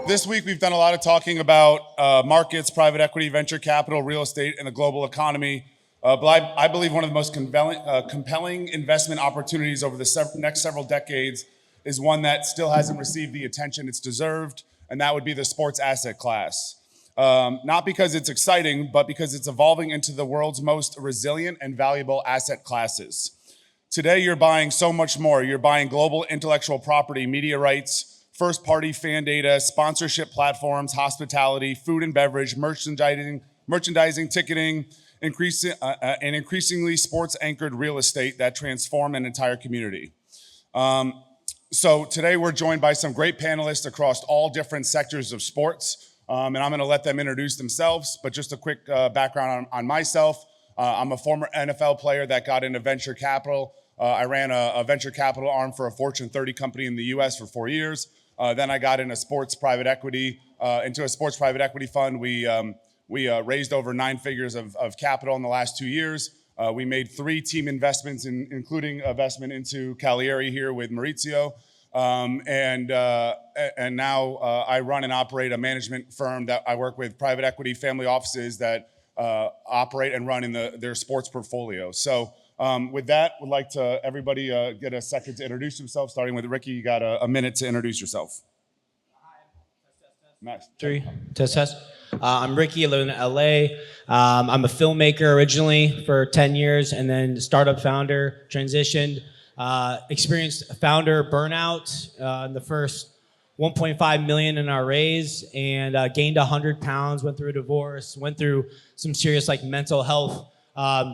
this week we've done a lot of talking about markets, private equity, venture capital, real estate, and the global economy. But I believe one of the most compelling investment opportunities over the next several decades is one that still hasn't received the attention it's deserved, and that would be the sports asset class. Not because it's exciting, but because it's evolving into the world's most resilient and valuable asset classes. Today, you're buying so much more. You're buying global intellectual property, media rights, first-party fan data, sponsorship platforms, hospitality, food and beverage, merchandising, ticketing, and increasingly sports-anchored real estate that transform an entire community. So today, we're joined by some great panelists across all different sectors of sports. And I'm going to let them introduce themselves, but just a quick background on myself. I'm a former NFL player that got into venture capital. I ran a venture capital arm for a Fortune 30 company in the US for 4 years. Then I got into a sports private equity fund. We raised over 9 figures of capital in the last 2 years. We made 3 team investments, including investment into Cagliari here with Maurizio. And now I run and operate a management firm that I work with private equity family offices that operate and run in their sports portfolio. So with that, would like to everybody get a second to introduce themselves, starting with Ricky. You got a minute to introduce yourself. Hi. Nice. 3, test. I'm Ricky. I live in LA. I'm a filmmaker originally for 10 years and then startup founder, transitioned. Experienced founder burnout in the first 1.5 million in our raise, and gained 100 pounds, went through a divorce, went through some serious mental health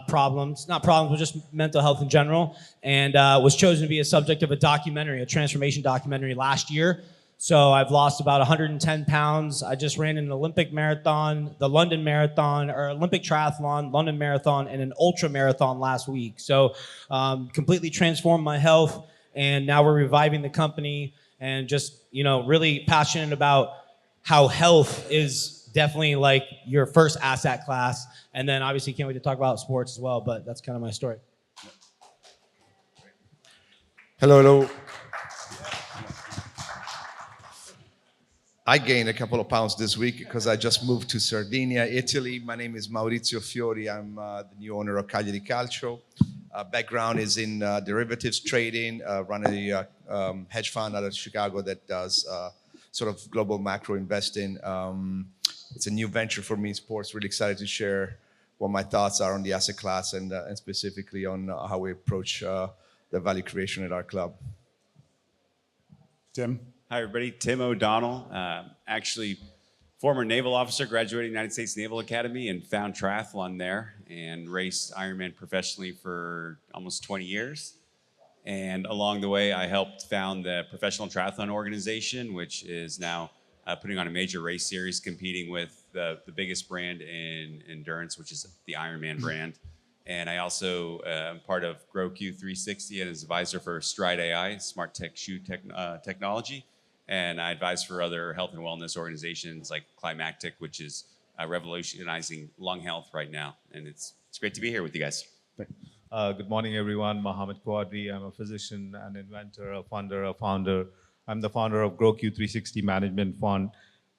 problems, not problems, but just mental health in general, and was chosen to be a subject of a transformation documentary last year. So I've lost about 110 pounds. I just ran an Olympic marathon, the London Marathon, or Olympic triathlon, London Marathon, and an ultra marathon last week. So completely transformed my health, and now we're reviving the company, and just really passionate about how health is definitely your first asset class, and then obviously can't wait to talk about sports as well. But that's kind of my story. Hello. I gained a couple of pounds this week because I just moved to Sardinia, Italy. My name is Maurizio Fiori. I'm the new owner of Cagliari Calcio. Background is in derivatives trading. Run a hedge fund out of Chicago that does sort of global macro investing. It's a new venture for me in sports. Really excited to share what my thoughts are on the asset class and specifically on how we approach the value creation at our club. Tim? Hi, everybody. Tim O'Donnell, actually former naval officer, graduated United States Naval Academy and found triathlon there and raced Ironman professionally for almost 20 years. And along the way, I helped found the Professional Triathlon Organization, which is now putting on a major race series competing with the biggest brand in endurance, which is the Ironman brand. And I also am part of GrowQ360 and is advisor for Stride AI, smart tech shoe technology. And I advise for other health and wellness organizations like Climactic, which is revolutionizing lung health right now. And it's great to be here with you guys. Good morning, everyone. Mohammed Quadri. I'm a physician, an inventor, a founder. I'm the founder of GrowQ360 Management Fund.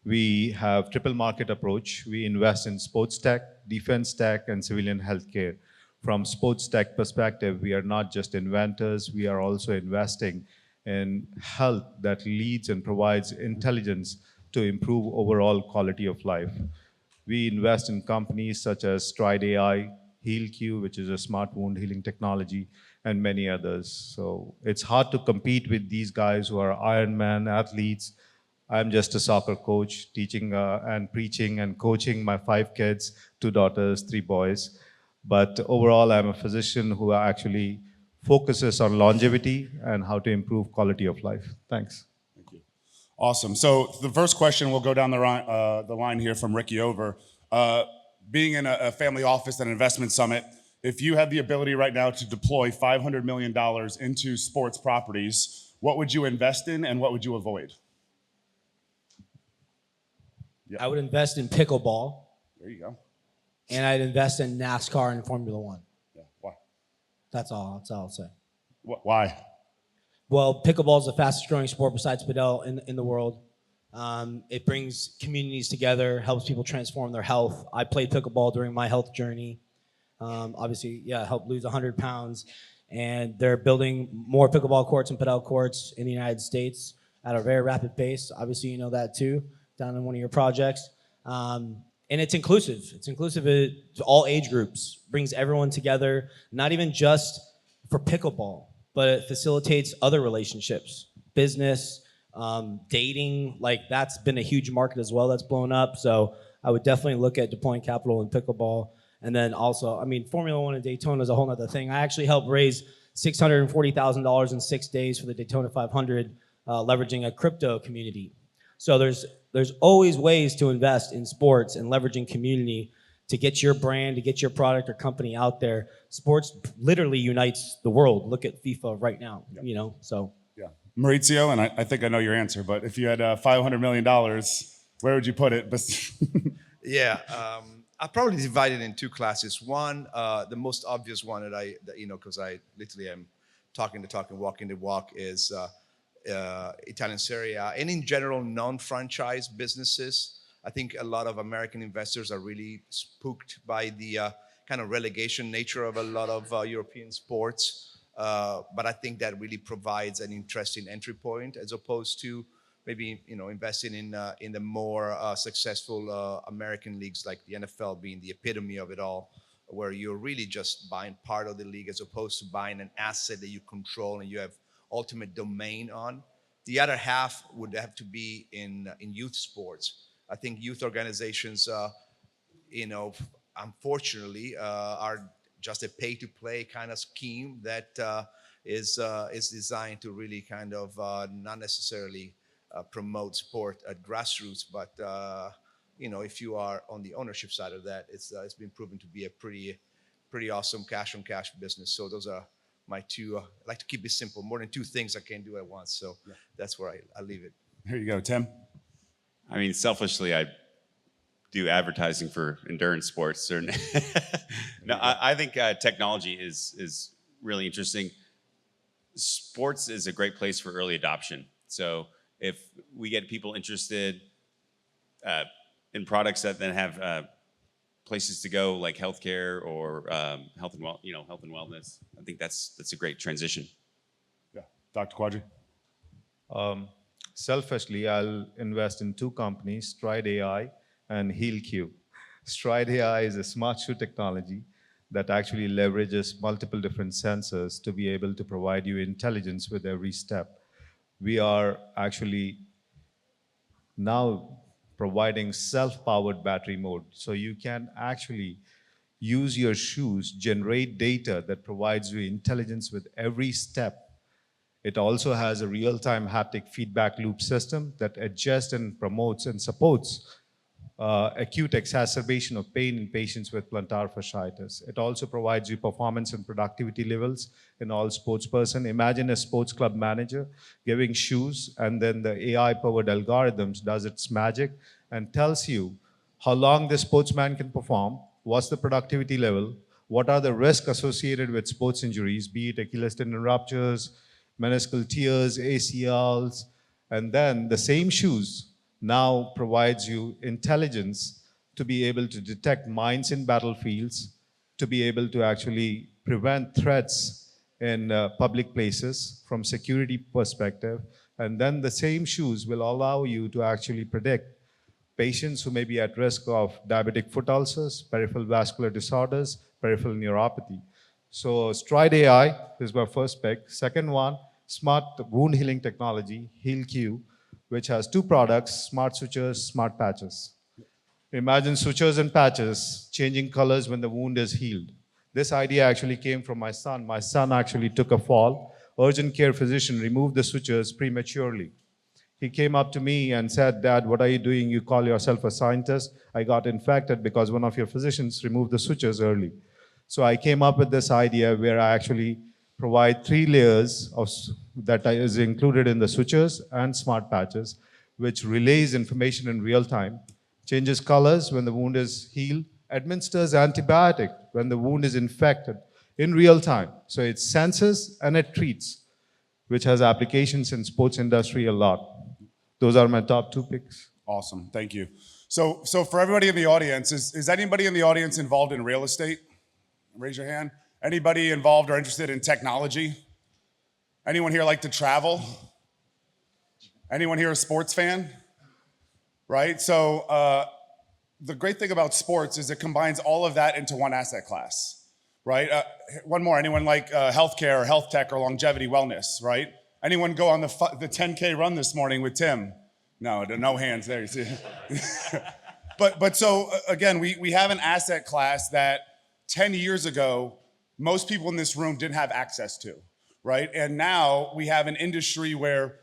We have triple market approach. We invest in sports tech, defense tech, and civilian healthcare. From sports tech perspective, we are not just inventors, we are also investing in health that leads and provides intelligence to improve overall quality of life. We invest in companies such as Stride AI, HealQ, which is a smart wound healing technology, and many others. So it's hard to compete with these guys who are Ironman athletes. I'm just a soccer coach, teaching and preaching and coaching my 5 kids, 2 daughters, 3 boys. But overall, I'm a physician who actually focuses on longevity and how to improve quality of life. Thanks. Thank you. Awesome. So the first question will go down the line here from Ricky over. Being in a family office at an investment summit, if you had the ability right now to deploy $500 million into sports properties, what would you invest in and what would you avoid? Yeah. I would invest in pickleball. There you go. And I'd invest in NASCAR and Formula One. Yeah. Why? That's all I'll say. Why? Well, pickleball is the fastest growing sport besides padel in the world. It brings communities together, helps people transform their health. I played pickleball during my health journey. Obviously, yeah, helped lose 100 pounds. And they're building more pickleball courts and padel courts in the United States at a very rapid pace. Obviously, you know that too, down in one of your projects. And it's inclusive. It's inclusive to all age groups, brings everyone together, not even just for pickleball, but it facilitates other relationships, business, dating. Like that's been a huge market as well that's blown up. So I would definitely look at deploying capital in pickleball. And then also, I mean, Formula One in Daytona is a whole nother thing. I actually helped raise $640,000 in 6 days for the Daytona 500, leveraging a crypto community. So there's always ways to invest in sports and leveraging community to get your brand, to get your product or company out there. Sports literally unites the world. Look at FIFA right now, you know, so. Yeah. Maurizio, and I think I know your answer, but if you had $500 million, where would you put it? Yeah, I'll probably divide it in two classes. One, the most obvious one because I literally am talking the talk and walking the walk is Italian Serie A, and in general, non-franchise businesses. I think a lot of American investors are really spooked by the kind of relegation nature of a lot of European sports. But I think that really provides an interesting entry point as opposed to maybe investing in the more successful American leagues like the NFL being the epitome of it all, where you're really just buying part of the league as opposed to buying an asset that you control and you have ultimate domain on. The other half would have to be in youth sports. I think youth organizations, unfortunately, are just a pay-to-play kind of scheme that is designed to really kind of not necessarily promote sport at grassroots, but if you are on the ownership side of that, it's been proven to be a pretty awesome cash-on-cash business. So those are my two. I like to keep it simple. More than two things I can't do at once. So that's where I leave it. Here you go, Tim. I mean, selfishly, I do advertising for endurance sports. No, I think technology is really interesting. Sports is a great place for early adoption. So if we get people interested in products that then have places to go, like healthcare or health and wellness, I think that's a great transition. Yeah, Dr. Quadri. Selfishly, I'll invest in two companies, Stride AI and HealQ. Stride AI is a smart shoe technology that actually leverages multiple different sensors to be able to provide you intelligence with every step. We are actually now providing self-powered battery mode. So you can actually use your shoes, generate data that provides you intelligence with every step. It also has a real-time haptic feedback loop system that adjusts and promotes and supports acute exacerbation of pain in patients with plantar fasciitis. It also provides you performance and productivity levels in all sports person. Imagine a sports club manager giving shoes, and then the AI-powered algorithms does its magic and tells you how long the sportsman can perform, what's the productivity level, what are the risks associated with sports injuries, be it Achilles tendon ruptures, meniscal tears, ACLs, and then the same shoes now provides you intelligence to be able to detect mines in battlefields, to be able to actually prevent threats in public places from security perspective. And then the same shoes will allow you to actually predict patients who may be at risk of diabetic foot ulcers, peripheral vascular disorders, peripheral neuropathy. So Stride AI is my first pick. Second one, smart wound healing technology, HealQ, which has two products, smart sutures, smart patches. Imagine sutures and patches changing colors when the wound is healed. This idea actually came from my son. My son actually took a fall. Urgent care physician removed the sutures prematurely. He came up to me and said, "Dad, what are you doing? You call yourself a scientist. I got infected because one of your physicians removed the sutures early." So I came up with this idea where I actually provide 3 layers that is included in the sutures and smart patches, which relays information in real time, changes colors when the wound is healed, administers antibiotic when the wound is infected in real time. So it senses and it treats, which has applications in sports industry a lot. those are my top two picks. Awesome, thank you. So for everybody in the audience, is anybody in the audience involved in real estate? Raise your hand. Anybody involved or interested in technology? Anyone here like to travel? Anyone here a sports fan? Right, so the great thing about sports is it combines all of that into one asset class, right? One more, anyone like healthcare or health tech or longevity wellness, right? Anyone go on the 10K run this morning with Tim? No hands there, you see. But so again, we have an asset class that 10 years ago, most people in this room didn't have access to, right? And now we have an industry where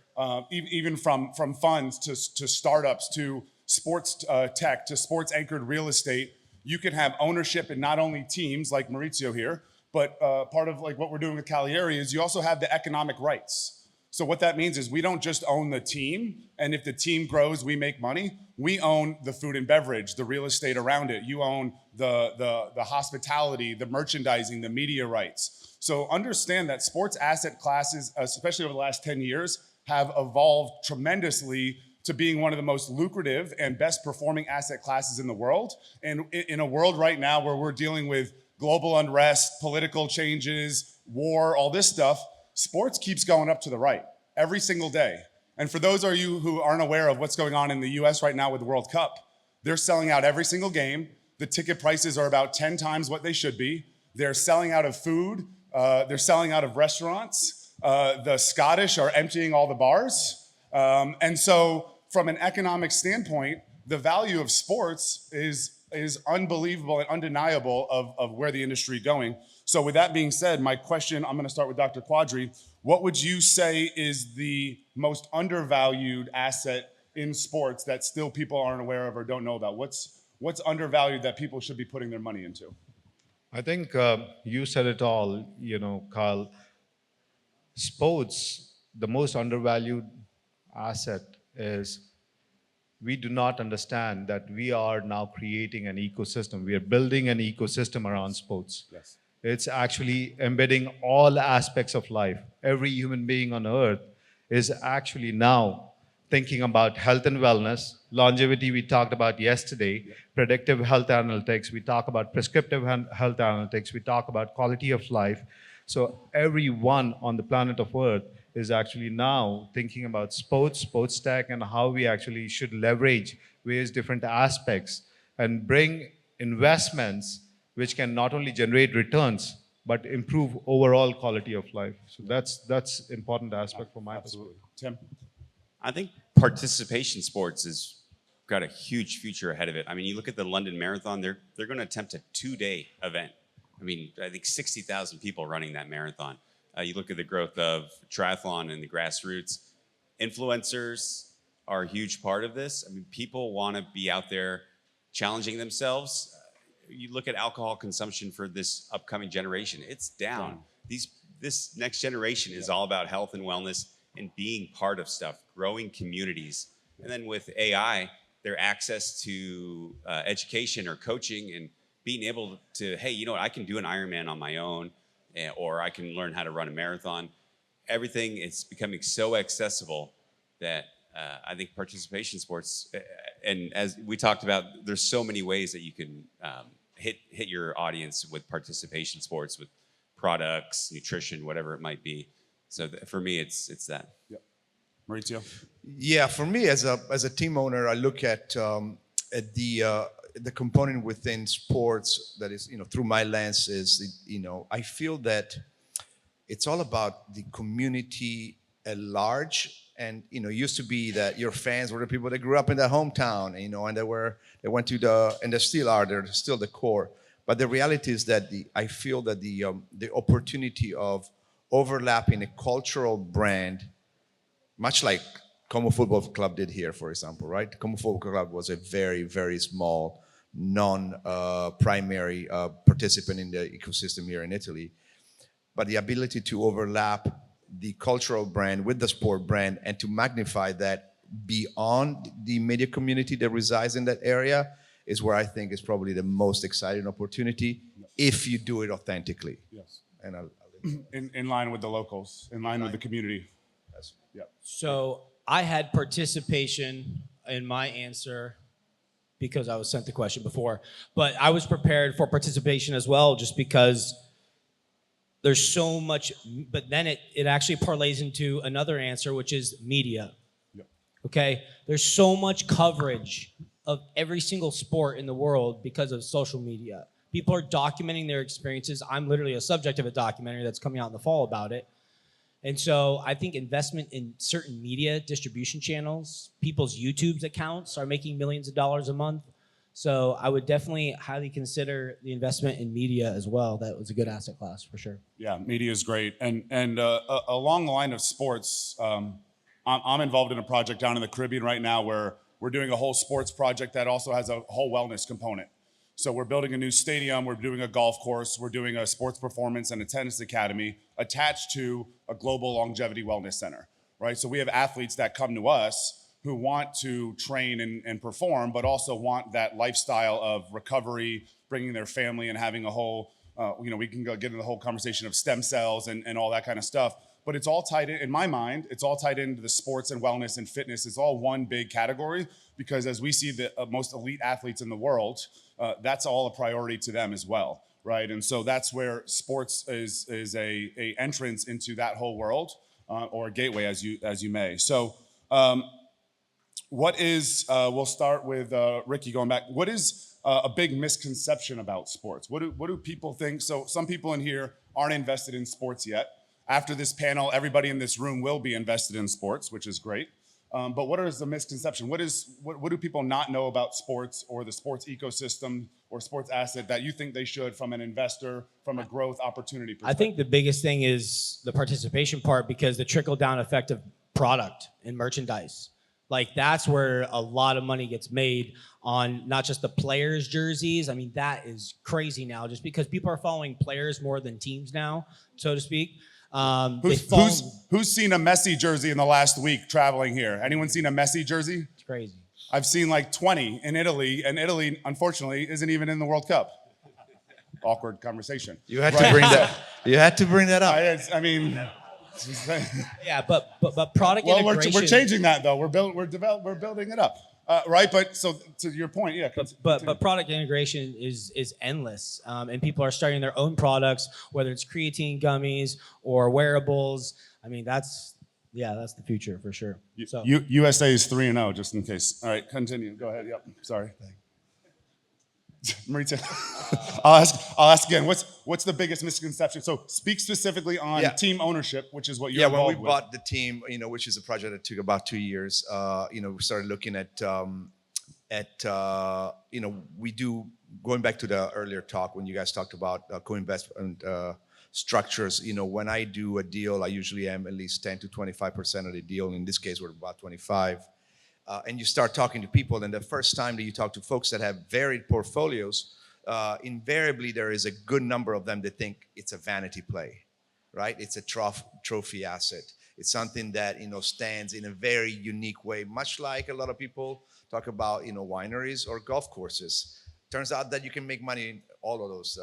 even from funds to startups to sports tech to sports anchored real estate, you can have ownership in not only teams like Maurizio here, but part of like what we're doing with Cagliari is you also have the economic rights. So what that means is we don't just own the team, and if the team grows, we make money. We own the food and beverage, the real estate around it. You own the hospitality, the merchandising, the media rights. So understand that sports asset classes, especially over the last 10 years, have evolved tremendously to being one of the most lucrative and best performing asset classes in the world. And in a world right now where we're dealing with global unrest, political changes, war, all this stuff, sports keeps going up to the right every single day. And for those of you who aren't aware of what's going on in the US right now with the World Cup, they're selling out every single game. The ticket prices are about 10 times what they should be. They're selling out of food. They're selling out of restaurants. The Scottish are emptying all the bars. And so from an economic standpoint, the value of sports is unbelievable and undeniable of where the industry is going. So with that being said, my question, I'm gonna start with Dr. Quadri. What would you say is the most undervalued asset in sports that still people aren't aware of or don't know about? What's undervalued that people should be putting their money into? I think you said it all, Carl. Sports, the most undervalued asset is we do not understand that we are now creating an ecosystem. We are building an ecosystem around sports. Yes. It's actually embedding all aspects of life. Every human being on earth is actually now thinking about health and wellness. Longevity, we talked about yesterday. Predictive health analytics, we talk about prescriptive health analytics. We talk about quality of life. So everyone on the planet of Earth is actually now thinking about sports tech, and how we actually should leverage various different aspects and bring investments which can not only generate returns, but improve overall quality of life. So that's important aspect from my perspective. Tim? I think participation sports has got a huge future ahead of it. I mean, you look at the London Marathon, they're going to attempt a 2-day event. I mean, I think 60,000 people running that marathon. You look at the growth of triathlon and the grassroots. Influencers are a huge part of this. I mean, people want to be out there challenging themselves. You look at alcohol consumption for this upcoming generation, it's down. This next generation is all about health and wellness and being part of stuff, growing communities. And then with AI, their access to education or coaching and being able to, hey, you know what, I can do an Ironman on my own, or I can learn how to run a marathon. Everything is becoming so accessible that I think participation sports, and as we talked about, there's so many ways that you can hit your audience with participation sports, with products, nutrition, whatever it might be. So for me, it's that. Yep. Maurizio? Yeah, for me as a team owner, I look at the component within sports that is, through my lens is, I feel that it's all about the community at large. And it used to be that your fans were the people that grew up in their hometown, and they went to and they still are, they're still the core. But the reality is that I feel that the opportunity of overlapping a cultural brand, much like Como Football Club did here, for example, right? Como Football Club was a very, very small, non-primary participant in the ecosystem here in Italy. But the ability to overlap the cultural brand with the sport brand and to magnify that beyond the media community that resides in that area is where I think is probably the most exciting opportunity if you do it authentically. Yes. And In line with the locals, in line with the community. Yes. Yep. So I had participation in my answer because I was sent the question before, but I was prepared for participation as well, just because there's so much, but then it actually parlays into another answer, which is media. Yep. Okay? There's so much coverage of every single sport in the world because of social media. People are documenting their experiences. I'm literally a subject of a documentary that's coming out in the fall about it. And so I think investment in certain media distribution channels, people's YouTube accounts are making millions of dollars a month. So I would definitely highly consider the investment in media as well. That was a good asset class for sure. Yeah, media is great. And along the line of sports, I'm involved in a project down in the Caribbean right now where we're doing a whole sports project that also has a whole wellness component. So we're building a new stadium, we're doing a golf course, we're doing a sports performance and a tennis academy attached to a global longevity wellness center, right? So we have athletes that come to us who want to train and perform, but also want that lifestyle of recovery, bringing their family and having a whole, we can go get into the whole conversation of stem cells and all that kind of stuff. But it's all tied in my mind, it's all tied into the sports and wellness and fitness. It's all one big category because as we see the most elite athletes in the world, that's all a priority to them as well, right? And so that's where sports is a entrance into that whole world or a gateway as you may. So what is, we'll start with Ricky going back. What is a big misconception about sports? What do people think? So some people in here aren't invested in sports yet. After this panel, everybody in this room will be invested in sports, which is great. But what is the misconception? What do people not know about sports or the sports ecosystem or sports asset that you think they should from an investor, from a growth opportunity perspective? I think the biggest thing is the participation part because the trickle-down effect of product and merchandise. Like that's where a lot of money gets made on not just the players' jerseys. I mean, that is crazy now just because people are following players more than teams now, so to speak. Who's seen a Messi jersey in the last week traveling here? Anyone seen a Messi jersey? It's crazy. I've seen like 20 in Italy, and Italy, unfortunately, isn't even in the World Cup. Awkward conversation. You had to bring that. You had to bring that up. I mean, Yeah, but product well, integration. we're changing that though. We're building it up, right? But so to your point, yeah. But product integration is endless, and people are starting their own products, whether it's creatine gummies or wearables. I mean, that's the future for sure. So USA is 3-0, just in case. All right, continue. Go ahead. Yep. Sorry. Mauricio, I'll ask again. What's the biggest misconception? So speak specifically on team ownership, which is what you're involved with. When we bought the team, which is a project that took about 2 years. We started looking at we do going back to the earlier talk when you guys talked about co-investment structures. When I do a deal, I usually am at least 10 to 25% of the deal. In this case, we're about 25. And you start talking to people, and the first time that you talk to folks that have varied portfolios, invariably there is a good number of them that think it's a vanity play, right? It's a trophy asset. It's something that stands in a very unique way, much like a lot of people talk about wineries or golf courses. Turns out that you can make money in all of those,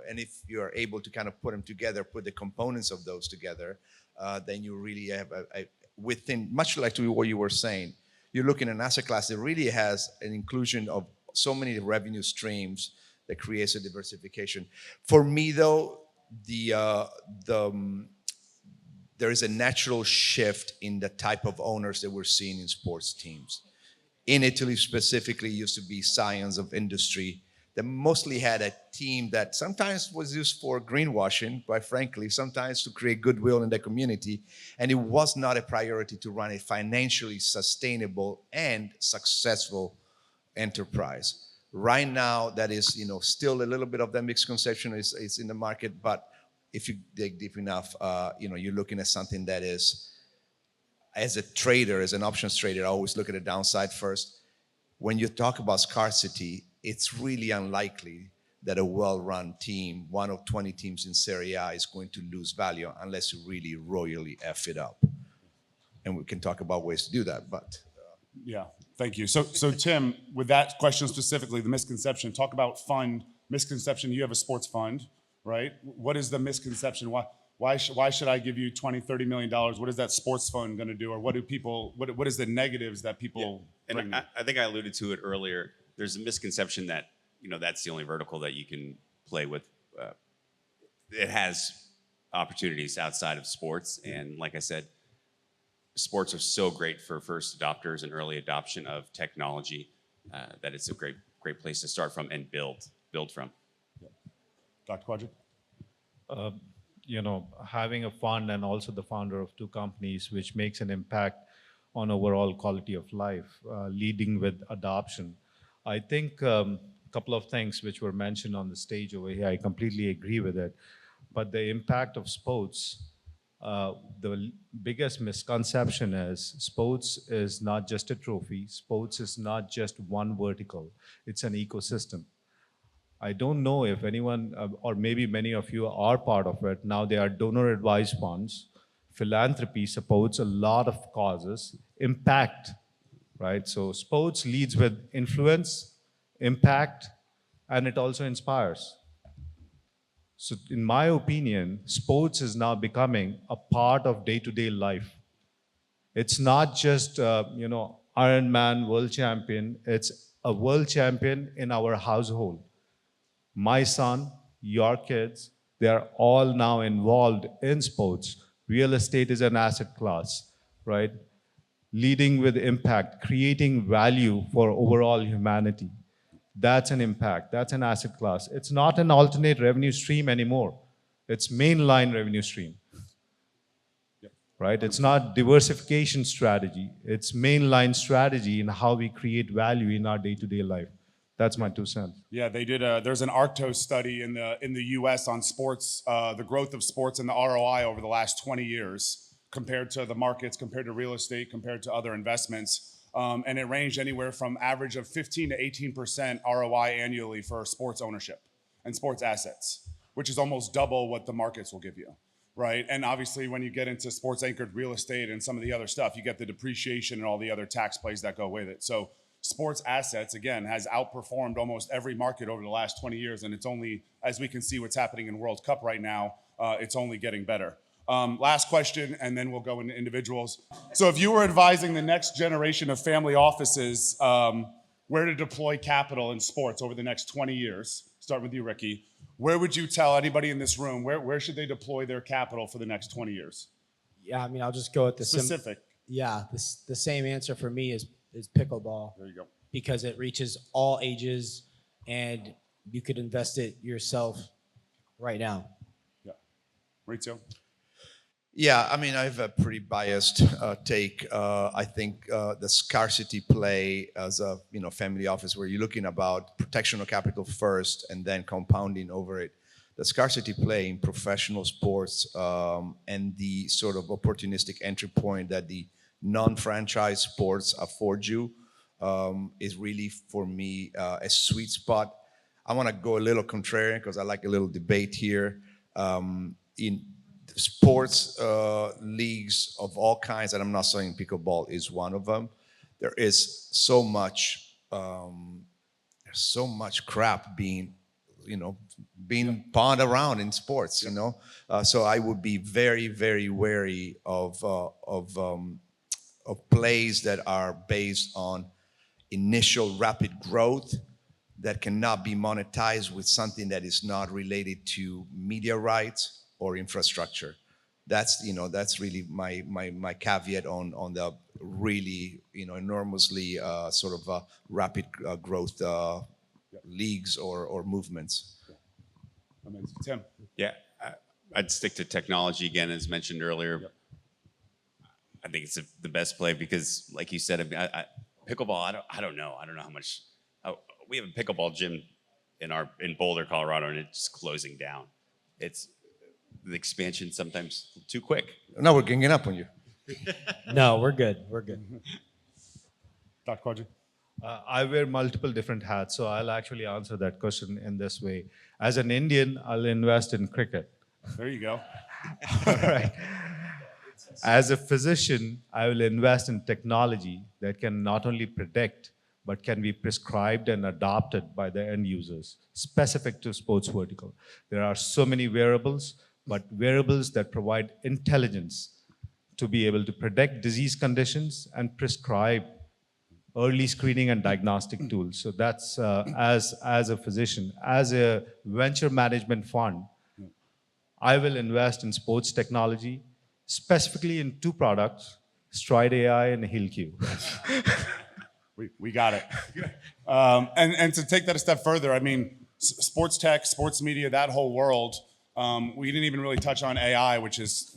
and if you are able to kind of put them together, put the components of those together, then you really have within, much like to what you were saying, you're looking at an asset class that really has an inclusion of so many revenue streams that creates a diversification. For me, though, there is a natural shift in the type of owners that we're seeing in sports teams. In Italy specifically, used to be scions of industry that mostly had a team that sometimes was used for greenwashing, quite frankly, sometimes to create goodwill in the community. And it was not a priority to run a financially sustainable and successful enterprise. Right now, that is, still a little bit of that misconception is in the market, but if you dig deep enough, you're looking at something that is, as a trader, as an options trader, I always look at the downside first. When you talk about scarcity, it's really unlikely that a well-run team, one of 20 teams in Serie A, is going to lose value unless you really royally F it up. And we can talk about ways to do that, but. Yeah, thank you. So Tim, with that question specifically, the misconception, talk about fund misconception. You have a sports fund, right? What is the misconception? Why Why should I give you 20, 30 million dollars? What is that sports fund going to do? Or what do people, what is the negatives that people bring? And I think I alluded to it earlier. There's a misconception that, you know, that's the only vertical that you can play with. It has opportunities outside of sports. And like I said, sports are so great for first adopters and early adoption of technology that it's a great place to start from and build from. Dr. Quadri? You know, having a fund and also the founder of two companies, which makes an impact on overall quality of life, leading with adoption. I think a couple of things which were mentioned on the stage over here, I completely agree with it. But the impact of sports, the biggest misconception is sports is not just a trophy. Sports is not just one vertical. It's an ecosystem. I don't know if anyone, or maybe many of you are part of it. Now there are donor advised funds. Philanthropy supports a lot of causes. Impact, right? So sports leads with influence, impact, and it also inspires. So in my opinion, sports is now becoming a part of day-to-day life. It's not just, Ironman world champion. It's a world champion in our household. My son, your kids, they are all now involved in sports. Real estate is an asset class, right? Leading with impact, creating value for overall humanity. That's an impact, that's an asset class. It's not an alternate revenue stream anymore. It's mainline revenue stream, right? It's not diversification strategy. It's mainline strategy in how we create value in our day-to-day life. That's my 2 cents. Yeah, they did. There's an Arctos study in the U.S. on sports, the growth of sports and the ROI over the last 20 years compared to the markets, compared to real estate, compared to other investments. And it ranged anywhere from average of 15 to 18% ROI annually for sports ownership and sports assets, which is almost double what the markets will give you, right? And obviously, when you get into sports-anchored real estate and some of the other stuff, you get the depreciation and all the other tax plays that go with it. So sports assets, again, has outperformed almost every market over the last 20 years. And it's only, as we can see what's happening in World Cup right now, it's only getting better. Last question, and then we'll go into individuals. So if you were advising the next generation of family offices where to deploy capital in sports over the next 20 years, start with you, Ricky, where would you tell anybody in this room, where should they deploy their capital for the next 20 years? Yeah, I mean, I'll just go with the Specific. the same answer for me is pickleball. There you go. Because it reaches all ages and you could invest it yourself right now. Yeah. Maurizio? Yeah, I mean, I have a pretty biased take. I think the scarcity play as a family office, where you're looking about protection of capital first and then compounding over it. The scarcity play in professional sports and the sort of opportunistic entry point that the non-franchise sports afford you is really, for me, a sweet spot. I want to go a little contrarian because I like a little debate here. In sports leagues of all kinds, and I'm not saying pickleball is one of them, there is so much crap being pawned around in sports, so I would be very, very wary of plays that are based on initial rapid growth that cannot be monetized with something that is not related to media rights or infrastructure. That's really my caveat on the really enormously sort of rapid growth leagues or movements. Amazing. Tim? Yeah, I'd stick to technology again, as mentioned earlier. Yep. I think it's the best play because, like you said, pickleball. I don't know how much. We have a pickleball gym in Boulder, Colorado, and it's closing down. It's the expansion sometimes too quick. No, we're ganging up on you. No, we're good. We're good. Dr. Quadri? I wear multiple different hats, so I'll actually answer that question in this way. As an Indian, I'll invest in cricket. There you go. All right. As a physician, I will invest in technology that can not only predict, but can be prescribed and adopted by the end users, specific to sports vertical. There are so many wearables, but wearables that provide intelligence to be able to predict disease conditions and prescribe early screening and diagnostic tools. So that's as a physician, as a venture management fund, I will invest in sports technology, specifically in two products, Stride AI and HealQ. We got it. And to take that a step further, I mean, sports tech, sports media, that whole world. We didn't even really touch on AI, which is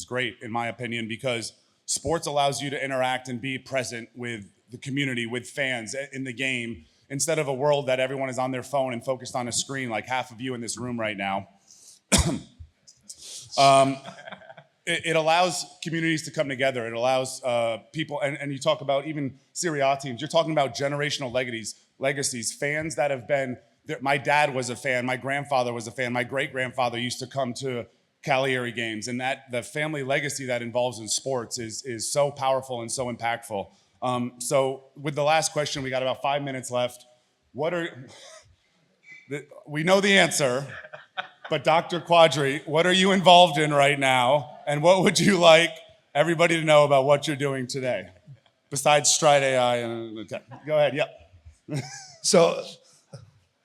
great in my opinion, because sports allows you to interact and be present with the community, with fans in the game, instead of a world that everyone is on their phone and focused on a screen, like half of you in this room right now. It allows communities to come together. It allows people, and you talk about even Serie A teams, you're talking about generational legacies, fans that have been, my dad was a fan, my grandfather was a fan, my great-grandfather used to come to Cagliari games, and that the family legacy that involves in sports is so powerful and so impactful. So with the last question, we got about 5 minutes left. We know the answer, but Dr. Quadri, what are you involved in right now? And what would you like everybody to know about what you're doing today? Besides Stride AI and go ahead, yep. So,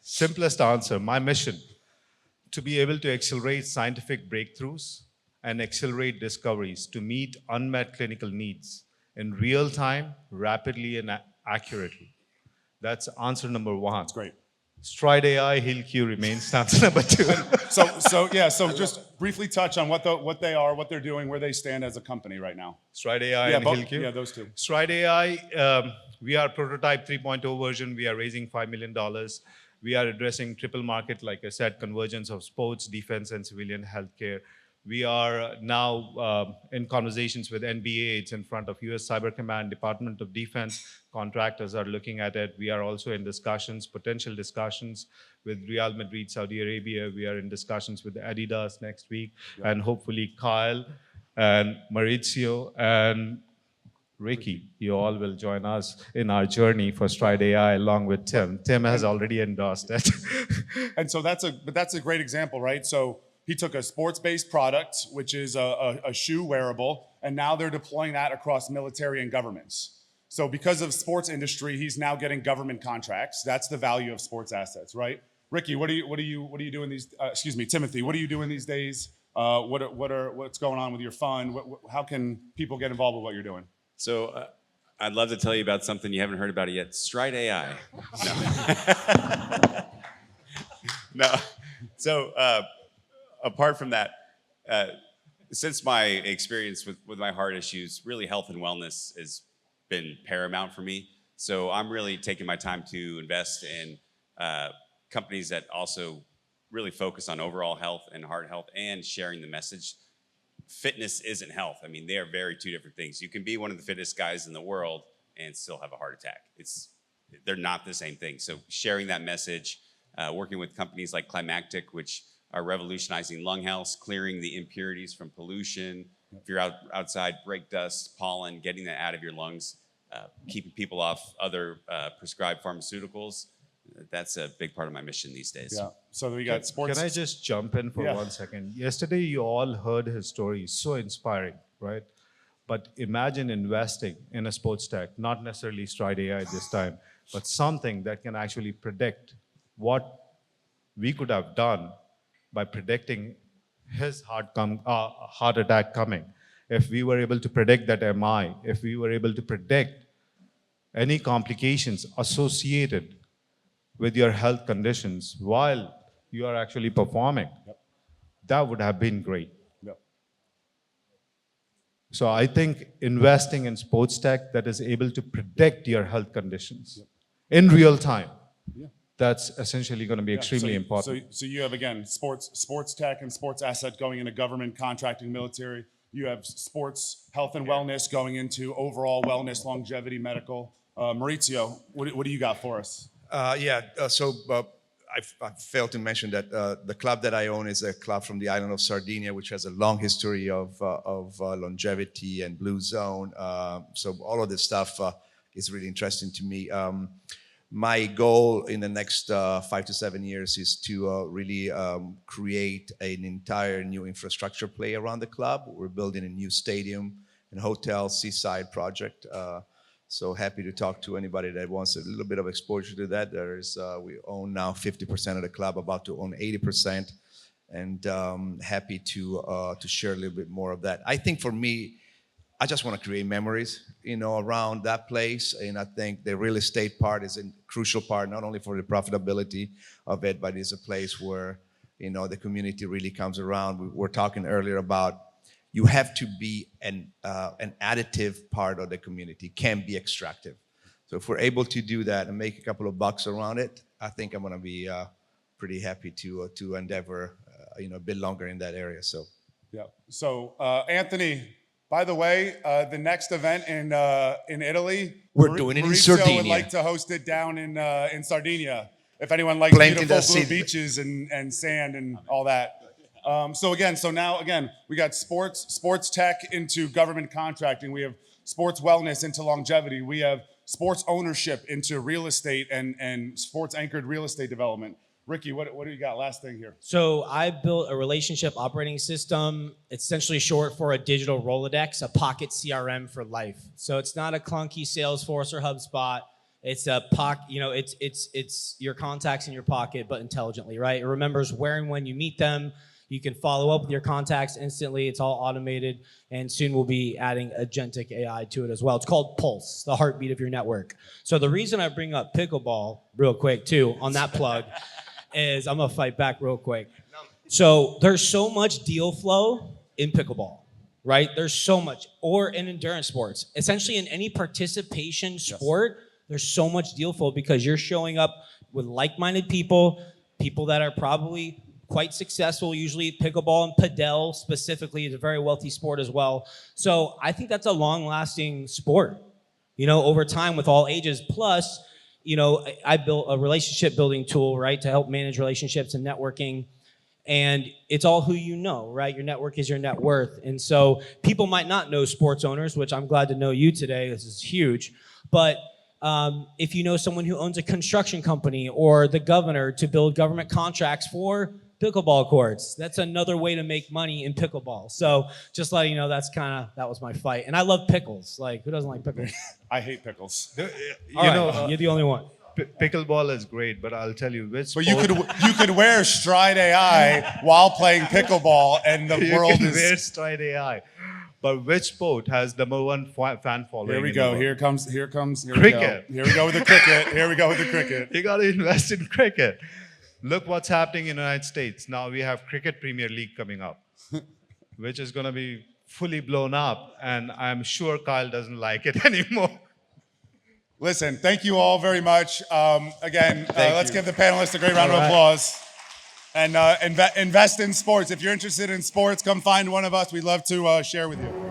simplest answer, my mission, to be able to accelerate scientific breakthroughs and accelerate discoveries to meet unmet clinical needs in real time, rapidly, and accurately. That's answer number one. That's great. Stride AI, HealQ remains answer number two. So just briefly touch on what they are, what they're doing, where they stand as a company right now. Stride AI Yeah, and HealQ? yeah, those two. Stride AI, we are prototype 3.0 version. We are raising $5 million. We are addressing triple market, like I said, convergence of sports, defense, and civilian healthcare. We are now in conversations with NBA. It's in front of US Cyber Command, Department of Defense. Contractors are looking at it. We are also in discussions, potential discussions with Real Madrid, Saudi Arabia. We are in discussions with Adidas next week. Yeah. And hopefully Kyle and Maurizio and Ricky, you all will join us in our journey for Stride AI along with Tim. Tim has already endorsed it. And so that's a great example, right? So he took a sports-based product, which is a shoe wearable, and now they're deploying that across military and governments. So because of sports industry, he's now getting government contracts. That's the value of sports assets, right? Ricky, what are you doing these? Timothy, what are you doing these days? What's going on with your fund? How can people get involved with what you're doing? So I'd love to tell you about something you haven't heard about it yet. Stride AI. No. No. So apart from that, since my experience with my heart issues, really health and wellness has been paramount for me. So I'm really taking my time to invest in companies that also really focus on overall health and heart health and sharing the message. Fitness isn't health. I mean, they are two different things. You can be one of the fittest guys in the world and still have a heart attack. They're not the same thing. So sharing that message, working with companies like Climactic, which are revolutionizing lung health, clearing the impurities from pollution. If you're outside, brake dust, pollen, getting that out of your lungs, keeping people off other prescribed pharmaceuticals. That's a big part of my mission these days. Yeah. So we got sports. Can I just jump in for 1 second? Yesterday, you all heard his story. So inspiring, right? But imagine investing in a sports tech, not necessarily Stride AI this time, but something that can actually predict what we could have done by predicting his heart attack coming. If we were able to predict that MI, if we were able to predict any complications associated with your health conditions while you are actually performing, that would have been great. Yep. So I think investing in sports tech that is able to predict your health conditions in real time, that's essentially going to be extremely important. So you have, again, sports tech and sports asset going into government, contracting, military. You have sports health and wellness going into overall wellness, longevity, medical. Maurizio, what do you got for us? I failed to mention that the club that I own is a club from the island of Sardinia, which has a long history of longevity and blue zone. So all of this stuff is really interesting to me. my goal in the next 5 to 7 years is to really create an entire new infrastructure play around the club. We're building a new stadium and hotel seaside project. So happy to talk to anybody that wants a little bit of exposure to that. We own now 50% of the club, about to own 80%, and happy to share a little bit more of that. I think for me, I just want to create memories, around that place. And I think the real estate part is a crucial part, not only for the profitability of it, but it's a place where, the community really comes around. We were talking earlier about you have to be an additive part of the community, can't be extractive. So if we're able to do that and make a couple of bucks around it, I think I'm going to be pretty happy to endeavor, a bit longer in that area. So, Yeah. So, Anthony, by the way, the next event in Italy, We're doing it in Maurizio would Sardinia. like to host it down in Sardinia. If anyone likes Plenty da beautiful blue Silva. beaches and sand and all that. So now we got sports tech into government contracting. We have sports wellness into longevity. We have sports ownership into real estate and sports anchored real estate development. Ricky, what do you got? Last thing here. So I built a relationship operating system. It's essentially short for a digital Rolodex, a pocket CRM for life. So it's not a clunky Salesforce or HubSpot. It's a it's your contacts in your pocket, but intelligently, right? It remembers where and when you meet them. You can follow up with your contacts instantly. It's all automated, and soon we'll be adding agentic AI to it as well. It's called Pulse, the heartbeat of your network. So the reason I bring up pickleball real quick too on that plug is I'm gonna fight back real quick. So there's so much deal flow in pickleball, right? There's so much, or in endurance sports. Essentially in any participation sport, there's so much deal flow because you're showing up with like-minded people that are probably quite successful. Usually pickleball and padel specifically is a very wealthy sport as well. So I think that's a long-lasting sport, over time with all ages. Plus, I built a relationship building tool, right, to help manage relationships and networking. And it's all who you know, right? Your network is your net worth. And so people might not know sports owners, which I'm glad to know you today. This is huge. But if you know someone who owns a construction company or the governor to build government contracts for pickleball courts, that's another way to make money in pickleball. So just letting you know, that was my fight. And I love pickles. Like, who doesn't like pickles? I hate pickles. You're the only one. Pickleball is great, but I'll tell you which But sport... you could wear Stride AI while playing pickleball, and the You world can is. wear Stride AI. But which sport has #1 fan following? Here we in the go. world? Here comes. Cricket. Here we go with the cricket. Here we go with the cricket. You got to invest in cricket. Look what's happening in the United States. Now we have Cricket Premier League coming up, which is going to be fully blown up. And I'm sure Kyle doesn't like it anymore. Listen, thank you all very much. Again, let's you. give the panelists a great round of applause. And invest in sports. If you're interested in sports, come find one of us. We'd love to share with you.